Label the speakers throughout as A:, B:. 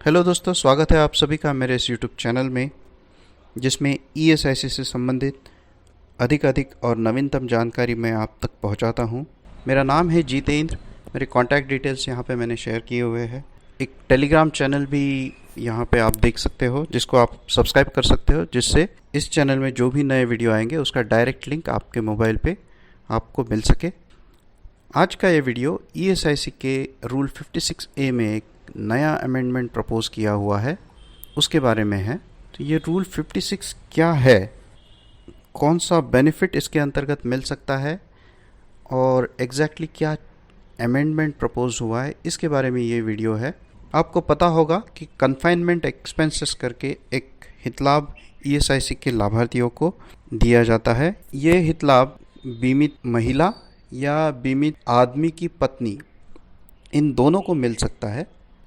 A: Hello दोस्तों, स्वागत है आप सभी का मेरे इस यूट्यूब चैनल में, जिसमें ईएसआईसी से संबंधित अधिक और नवीनतम जानकारी मैं आप तक पहुंचाता हूं। मेरा नाम है जितेंद्र। मेरे कॉन्टैक्ट डिटेल्स यहां पे मैंने शेयर किए हुए हैं। एक टेलीग्राम चैनल भी यहां पे आप देख सकते हो, जिसको आप सब्सक्राइब कर सकते हो, जिससे इस चैनल में जो भी नए वीडियो आएंगे उसका डायरेक्ट लिंक आपके मोबाइल पे आपको मिल सके। आज का ये वीडियो ईएसआईसी के रूल 56A में एक नया अमेंडमेंट प्रपोज किया हुआ है, उसके बारे में है। तो ये रूल 56 क्या है, कौन सा बेनिफिट इसके अंतर्गत मिल सकता है और एग्जैक्टली क्या अमेंडमेंट प्रपोज हुआ है, इसके बारे में ये वीडियो है। आपको पता होगा कि कन्फाइनमेंट एक्सपेंसेस करके एक हितलाभ ईएसआईसी के लाभार्थियों को दिया जाता है। ये हितलाभ बीमित महिला या बीमित आदमी की पत्नी, इन दोनों को मिल सकता है।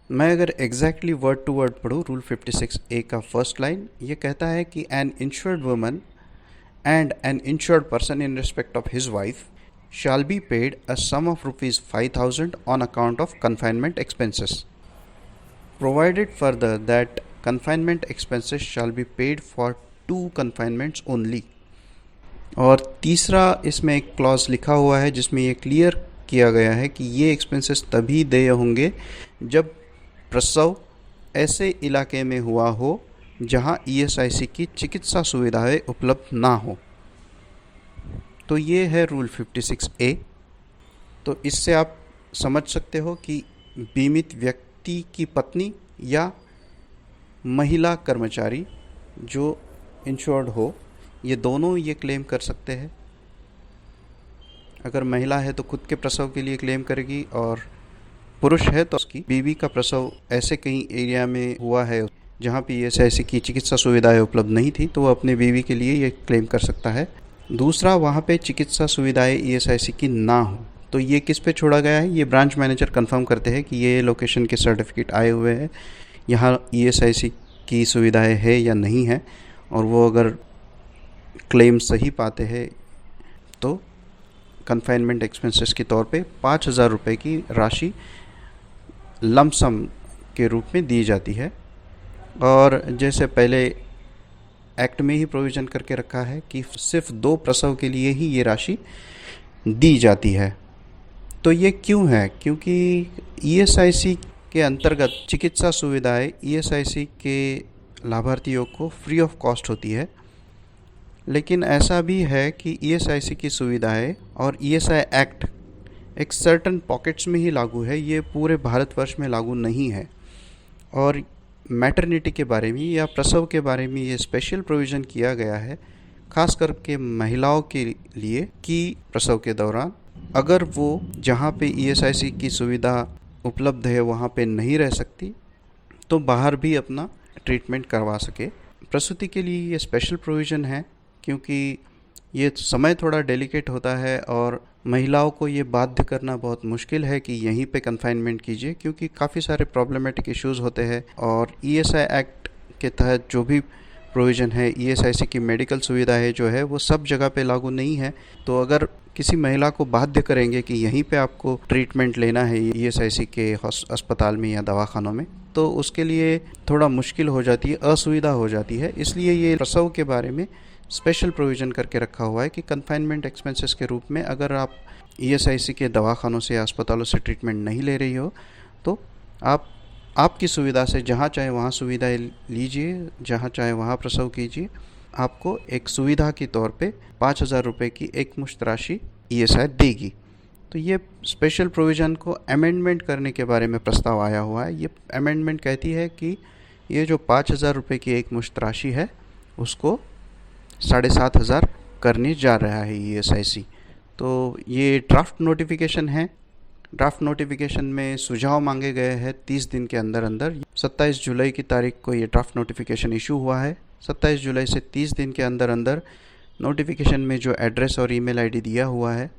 A: मैं अगर एग्जैक्टली वर्ड टू वर्ड पढ़ूँ रूल 56A का फर्स्ट लाइन, ये कहता है कि an insured woman and an insured person in respect of his wife shall be paid a sum of rupees 5,000 on account of confinement expenses. Provided further that confinement expenses shall be paid for 2 confinements only. और तीसरा इसमें एक clause लिखा हुआ है जिसमें ये clear किया गया है कि ये एक्सपेंसेस तभी देय होंगे जब प्रसव ऐसे इलाके में हुआ हो जहां ईएसआईसी की चिकित्सा सुविधाएं उपलब्ध ना हो। तो ये है रूल 56A। तो इससे आप समझ सकते हो कि बीमित व्यक्ति की पत्नी या महिला कर्मचारी जो इंश्योर्ड हो, ये दोनों ये क्लेम कर सकते हैं। अगर महिला है तो खुद के प्रसव के लिए क्लेम करेगी, और पुरुष है तो उसकी बीवी का प्रसव ऐसे कहीं एरिया में हुआ है जहाँ पे ईएसआईसी की चिकित्सा सुविधाएं उपलब्ध नहीं थी, तो वो अपने बीवी के लिए ये क्लेम कर सकता है। दूसरा, वहाँ पे चिकित्सा सुविधाएं ईएसआईसी की ना हो, तो ये किस पे छोड़ा गया है, ये ब्रांच मैनेजर कंफर्म करते हैं कि ये लोकेशन के सर्टिफिकेट आए हुए हैं, यहाँ ईएसआईसी की सुविधाएं है या नहीं है, और वो अगर क्लेम सही पाते हैं तो कन्फाइनमेंट एक्सपेंसेस के तौर पे 5,000 रुपये की राशि लमसम के रूप में दी जाती है। और जैसे पहले एक्ट में ही प्रोविज़न करके रखा है कि सिर्फ 2 प्रसव के लिए ही ये राशि दी जाती है। तो ये क्यों है? क्योंकि ईएसआईसी के अंतर्गत चिकित्सा सुविधाएं ईएसआईसी के लाभार्थियों को फ्री ऑफ कॉस्ट होती है, लेकिन ऐसा भी है कि ईएसआईसी की सुविधाएं और ईएसआई एक्ट एक सर्टन पॉकेट्स में ही लागू है, ये पूरे भारतवर्ष में लागू नहीं है। और मैटरनिटी के बारे में या प्रसव के बारे में ये स्पेशल प्रोविज़न किया गया है, खास करके महिलाओं के लिए, कि प्रसव के दौरान अगर वो जहाँ पे ईएसआईसी की सुविधा उपलब्ध है वहाँ पे नहीं रह सकती, तो बाहर भी अपना ट्रीटमेंट करवा सके। प्रसूति के लिए ये स्पेशल प्रोविज़न है, क्योंकि ये समय थोड़ा डेलिकेट होता है और महिलाओं को ये बाध्य करना बहुत मुश्किल है कि यहीं पे कन्फाइनमेंट कीजिए, क्योंकि काफ़ी सारे प्रॉब्लमेटिक इश्यूज़ होते हैं। और ईएसआई एक्ट के तहत जो भी प्रोविज़न है, ईएसआईसी की मेडिकल सुविधाएं जो है वो सब जगह पे लागू नहीं है। तो अगर किसी महिला को बाध्य करेंगे कि यहीं पे आपको ट्रीटमेंट लेना है ईएसआईसी के अस्पताल में या दवाखानों में, तो उसके लिए थोड़ा मुश्किल हो जाती है, असुविधा हो जाती है। इसलिए ये प्रसव के बारे में स्पेशल प्रोविज़न करके रखा हुआ है कि कन्फाइनमेंट एक्सपेंसेस के रूप में अगर आप ईएसआईसी के दवाखानों से या अस्पतालों से ट्रीटमेंट नहीं ले रही हो, तो आप आपकी सुविधा से जहाँ चाहे वहाँ सुविधाएं लीजिए, जहाँ चाहे वहाँ प्रसव कीजिए। आपको एक सुविधा के तौर पे 5,000 रुपये की एक मुश्त राशि ईएसआई देगी। तो ये स्पेशल प्रोविज़न को अमेंडमेंट करने के बारे में प्रस्ताव आया हुआ है। ये अमेंडमेंट कहती है कि ये जो 5,000 रुपये की एक मुश्त राशि है उसको 7,500 करने जा रहा है ईएसआईसी। तो ये ड्राफ्ट नोटिफिकेशन है। ड्राफ्ट नोटिफिकेशन में सुझाव मांगे गए हैं 30 दिन के अंदर अंदर। 27 जुलाई की तारीख को ये ड्राफ्ट नोटिफिकेशन इशू हुआ है। 27 जुलाई से 30 दिन के अंदर अंदर नोटिफिकेशन में जो एड्रेस और ईमेल आईडी दिया हुआ है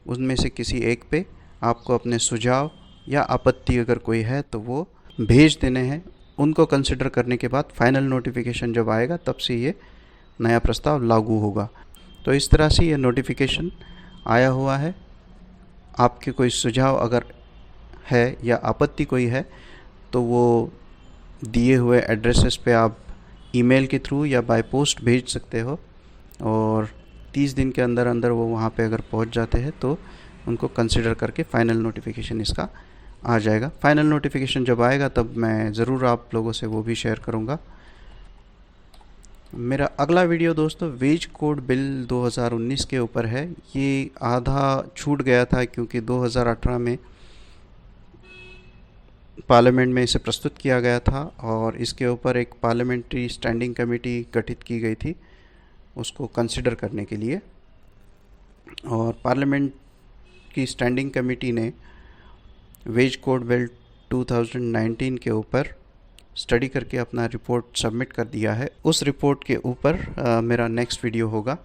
A: उनमें से किसी एक पे आपको अपने सुझाव या आपत्ति अगर कोई है तो वो भेज देने हैं। उनको कंसिडर करने के बाद फाइनल नोटिफिकेशन जब आएगा तब से ये नया प्रस्ताव लागू होगा। तो इस तरह से ये नोटिफिकेशन आया हुआ है। आपके कोई सुझाव अगर है या आपत्ति कोई है तो वो दिए हुए एड्रेसेस पे आप ईमेल के थ्रू या बाय पोस्ट भेज सकते हो, और 30 दिन के अंदर अंदर वो वहाँ पे अगर पहुँच जाते हैं तो उनको कंसिडर करके फ़ाइनल नोटिफिकेशन इसका आ जाएगा। फ़ाइनल नोटिफिकेशन जब आएगा तब मैं ज़रूर आप लोगों से वो भी शेयर करूँगा। मेरा अगला वीडियो दोस्तों वेज कोड बिल 2019 के ऊपर है। ये आधा छूट गया था क्योंकि 2018 में पार्लियामेंट में इसे प्रस्तुत किया गया था और इसके ऊपर एक पार्लियामेंट्री स्टैंडिंग कमेटी गठित की गई थी उसको कंसिडर करने के लिए, और पार्लियामेंट की स्टैंडिंग कमेटी ने वेज कोड बिल 2019 के ऊपर स्टडी करके अपना रिपोर्ट सबमिट कर दिया है। उस रिपोर्ट के ऊपर मेरा नेक्स्ट वीडियो होगा।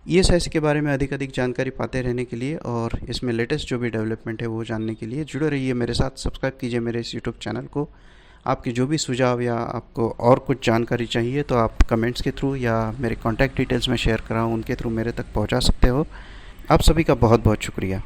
A: ESIC के बारे में अधिक जानकारी पाते रहने के लिए और इसमें लेटेस्ट जो भी डेवलपमेंट है वो जानने के लिए जुड़े रहिए मेरे साथ। सब्सक्राइब कीजिए मेरे इस यूट्यूब चैनल को। आपके जो भी सुझाव या आपको और कुछ जानकारी चाहिए तो आप कमेंट्स के थ्रू या मेरे कॉन्टैक्ट डिटेल्स में शेयर कराऊँ उनके थ्रू मेरे तक पहुंचा सकते हो। आप सभी का बहुत बहुत शुक्रिया।